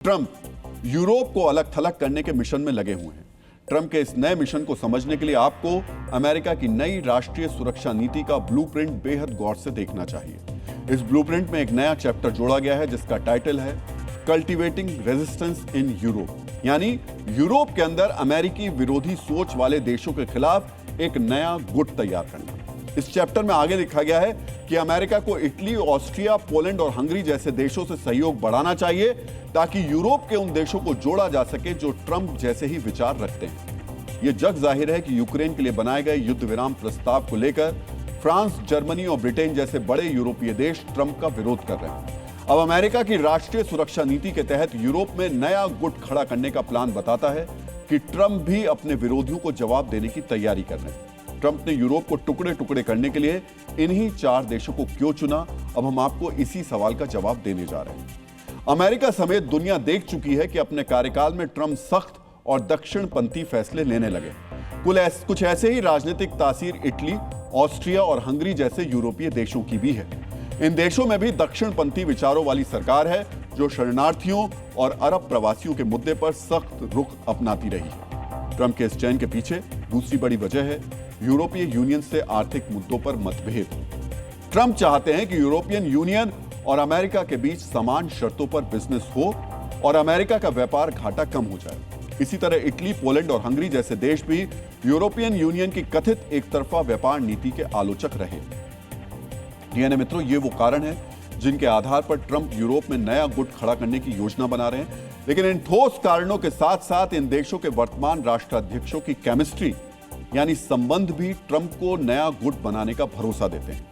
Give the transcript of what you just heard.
Trump Europe को अलग थलग करने के मिशन में लगे हुए हैं। ट्रंप के इस नए मिशन को समझने के लिए आपको अमेरिका की नई राष्ट्रीय सुरक्षा नीति का ब्लूप्रिंट बेहद गौर से देखना चाहिए। इस ब्लूप्रिंट में एक नया चैप्टर जोड़ा गया है जिसका टाइटल है कल्टीवेटिंग रेजिस्टेंस इन यूरोप, यानी यूरोप के अंदर अमेरिकी विरोधी सोच वाले देशों के खिलाफ एक नया गुट तैयार करना। इस चैप्टर में आगे लिखा गया है कि अमेरिका को इटली, ऑस्ट्रिया, पोलैंड और हंगरी जैसे देशों से सहयोग बढ़ाना चाहिए ताकि यूरोप के उन देशों को जोड़ा जा सके जो ट्रंप जैसे ही विचार रखते हैं। यह जग जाहिर है कि यूक्रेन के लिए बनाए गए युद्ध विराम प्रस्ताव को लेकर फ्रांस, जर्मनी और ब्रिटेन जैसे बड़े यूरोपीय देश ट्रंप का विरोध कर रहे हैं। अब अमेरिका की राष्ट्रीय सुरक्षा नीति के तहत यूरोप में नया गुट खड़ा करने का प्लान बताता है कि ट्रंप भी अपने विरोधियों को जवाब देने की तैयारी कर रहे हैं। ट्रंप ने यूरोप को टुकड़े टुकड़े करने के लिए इन्हीं 4 देशों को क्यों चुना, अब हम आपको इसी सवाल का जवाब देने जा रहे हैं। अमेरिका समेत दुनिया देख चुकी है कि अपने कार्यकाल में ट्रंप सख्त और दक्षिणपंथी फैसले लेने लगे। कुछ ऐसे ही राजनीतिक तासीर इटली, ऑस्ट्रिया और हंगरी जैसे यूरोपीय देशों की भी है। इन देशों में भी दक्षिणपंथी विचारों वाली सरकार है जो शरणार्थियों और अरब प्रवासियों के मुद्दे पर सख्त रुख अपनाती रही है। ट्रंप के इस चयन के पीछे दूसरी बड़ी वजह है यूरोपीय यूनियन से आर्थिक मुद्दों पर मतभेद। ट्रंप चाहते हैं कि यूरोपियन यूनियन और अमेरिका के बीच समान शर्तों पर बिजनेस हो और अमेरिका का व्यापार घाटा कम हो जाए। इसी तरह इटली, पोलैंड और हंगरी जैसे देश भी यूरोपियन यूनियन की कथित एक तरफा व्यापार नीति के आलोचक रहे। यानी मित्रों, ये वो कारण है जिनके आधार पर ट्रंप यूरोप में नया गुट खड़ा करने की योजना बना रहे हैं। लेकिन इन ठोस कारणों के साथ साथ इन देशों के वर्तमान राष्ट्राध्यक्षों की केमिस्ट्री यानी संबंध भी ट्रंप को नया गुट बनाने का भरोसा देते हैं।